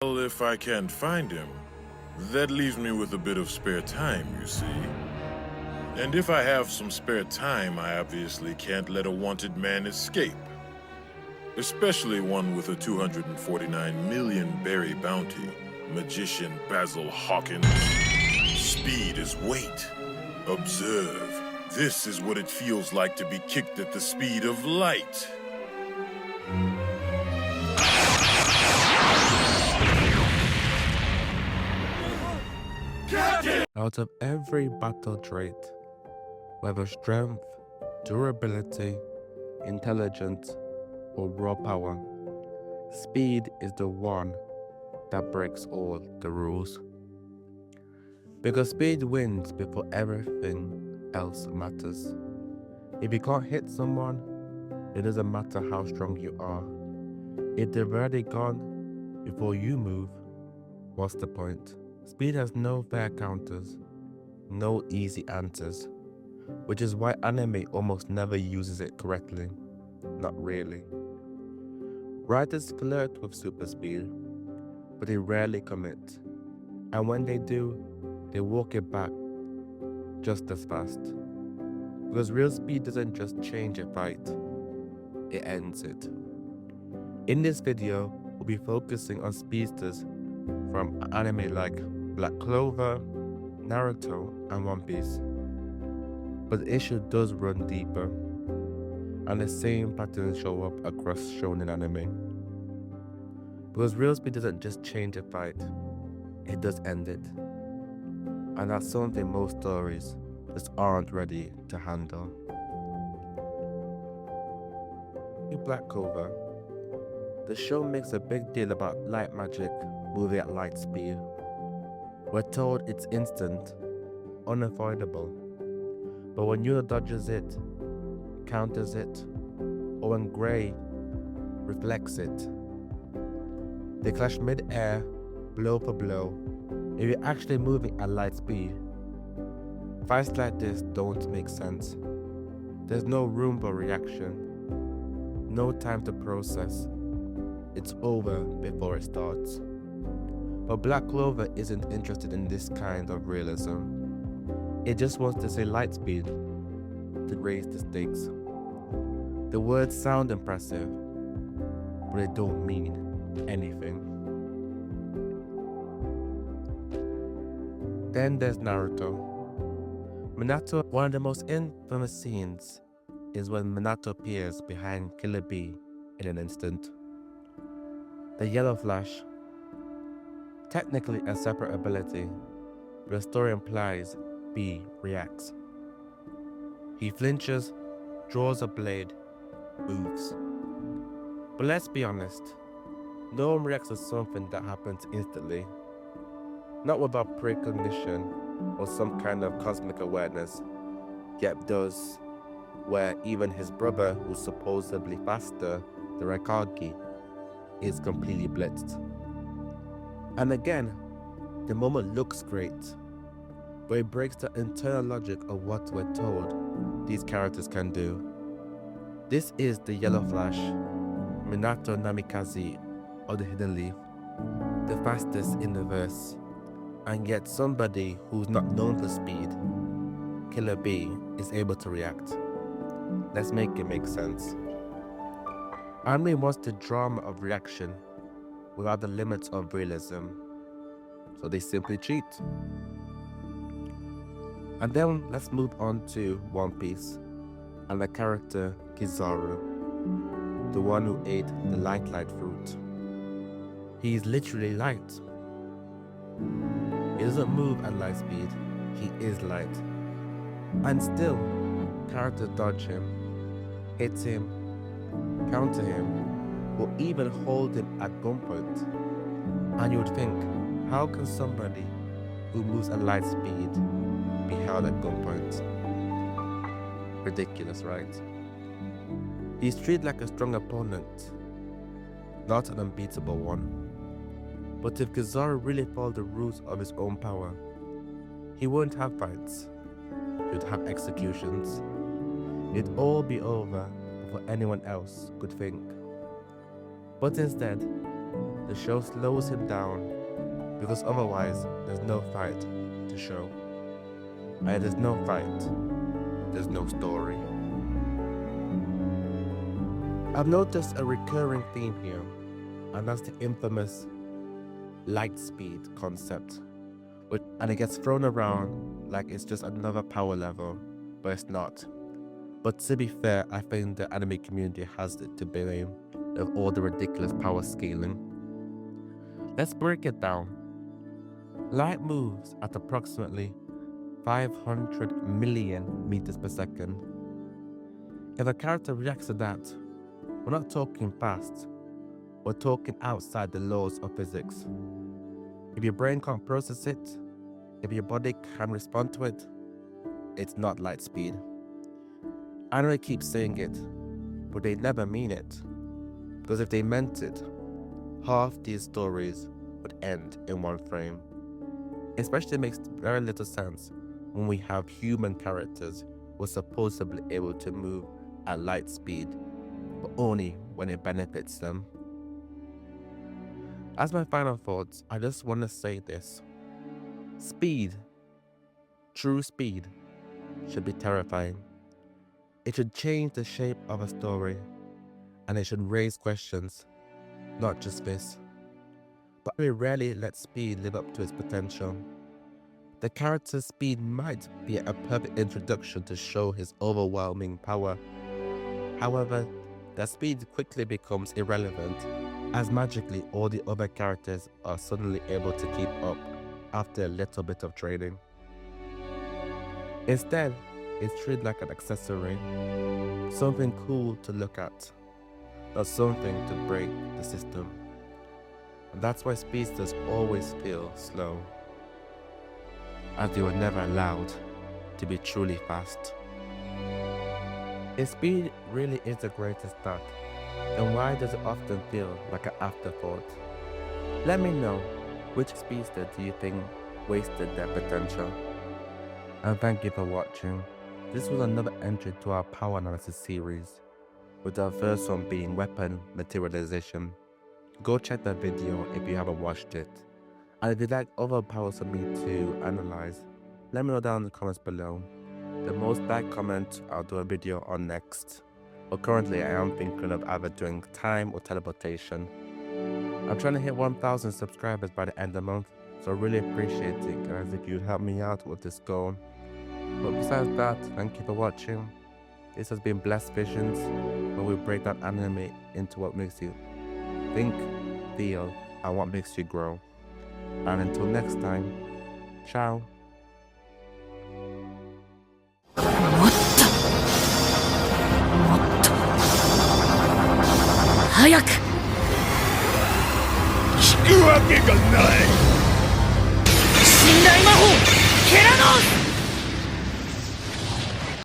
Well, if I can't find him, that leaves me with a bit of spare time, you see. And if I have some spare time, I obviously can't let a wanted man escape. Especially one with a 249 million berry bounty, magician Basil Hawkins. Speed is weight. Observe. This is what it feels like to be kicked at the speed of light. Out of every battle trait, whether strength, durability, intelligence, or raw power, speed is the one that breaks all the rules. Because speed wins before everything else matters. If you can't hit someone, it doesn't matter how strong you are. If they've already gone before you move, what's the point? Speed has no fair counters, no easy answers, which is why anime almost never uses it correctly. Not really. Writers flirt with super speed, but they rarely commit. And when they do, they walk it back just as fast. Because real speed doesn't just change a fight, it ends it. In this video, we'll be focusing on speedsters from anime like Black Clover, Naruto, and One Piece. But the issue does run deeper, and the same patterns show up across shonen anime. Because real speed doesn't just change a fight, it does end it. And that's something most stories just aren't ready to handle. In Black Clover, the show makes a big deal about light magic moving at light speed. We're told it's instant, unavoidable, but when Yuna dodges it, counters it, or when Grey reflects it, they clash mid-air, blow for blow, if you're actually moving at light speed. Fights like this don't make sense. There's no room for reaction, no time to process. It's over before it starts. But Black Clover isn't interested in this kind of realism. It just wants to say light speed to raise the stakes. The words sound impressive, but they don't mean anything. Then there's Naruto. Minato, one of the most infamous scenes is when Minato appears behind Killer Bee in an instant. The Yellow Flash, technically a separate ability, but the story implies B reacts. He flinches, draws a blade, moves. But let's be honest, no one reacts to something that happens instantly. Not without precognition or some kind of cosmic awareness. Yep does, where even his brother, who's supposedly faster, the Raikage, is completely blitzed. And again, the moment looks great, but it breaks the internal logic of what we're told these characters can do. This is the Yellow Flash, Minato Namikaze of the Hidden Leaf, the fastest in the verse, and yet somebody who's not known for speed, Killer Bee, is able to react. Let's make it make sense. Anime wants the drama of reaction without the limits of realism, so they simply cheat. And then let's move on to One Piece and the character Kizaru, the one who ate the light fruit. He's literally light. He doesn't move at light speed, he is light. And still, characters dodge him, hit him, counter him, or even hold him at gunpoint. And you would think, how can somebody who moves at light speed be held at gunpoint? Ridiculous, right? He's treated like a strong opponent, not an unbeatable one. But if Kizaru really followed the rules of his own power, he wouldn't have fights, he would have executions. It'd all be over before anyone else could think. But instead, the show slows him down because otherwise there's no fight to show. And there's no fight, there's no story. I've noticed a recurring theme here, and that's the infamous Lightspeed concept, and it gets thrown around like it's just another power level, but it's not. But to be fair, I think the anime community has it to blame of all the ridiculous power scaling. Let's break it down. Light moves at approximately 500 million meters per second. If a character reacts to that, we're not talking fast, we're talking outside the laws of physics. If your brain can't process it, if your body can respond to it, it's not light speed. I know they keep saying it, but they never mean it. Because if they meant it, half these stories would end in one frame. Especially makes very little sense when we have human characters who are supposedly able to move at light speed, but only when it benefits them. As my final thoughts, I just want to say this. Speed, true speed, should be terrifying. It should change the shape of a story, and it should raise questions, not just this. But we rarely let speed live up to its potential. The character's speed might be a perfect introduction to show his overwhelming power. However, that speed quickly becomes irrelevant, as magically all the other characters are suddenly able to keep up after a little bit of training. Instead, it's treated like an accessory, something cool to look at, not something to break the system. And that's why speedsters always feel slow, as they were never allowed to be truly fast. If speed really is the greatest stat, then why does it often feel like an afterthought? Let me know, which speedster do you think wasted their potential? And thank you for watching. This was another entry to our power analysis series, with our first one being weapon materialization. Go check that video if you haven't watched it. And if you'd like other powers for me to analyze, let me know down in the comments below. The most liked comment I'll do a video on next. But currently I am thinking of either doing time or teleportation. I'm trying to hit 1,000 subscribers by the end of the month, so I really appreciate it guys if you'd help me out with this goal. But besides that, thank you for watching. This has been Blessed Visions, where we break down anime into what makes you think, feel, and what makes you grow. And until next time, ciao. 早く引くわけがない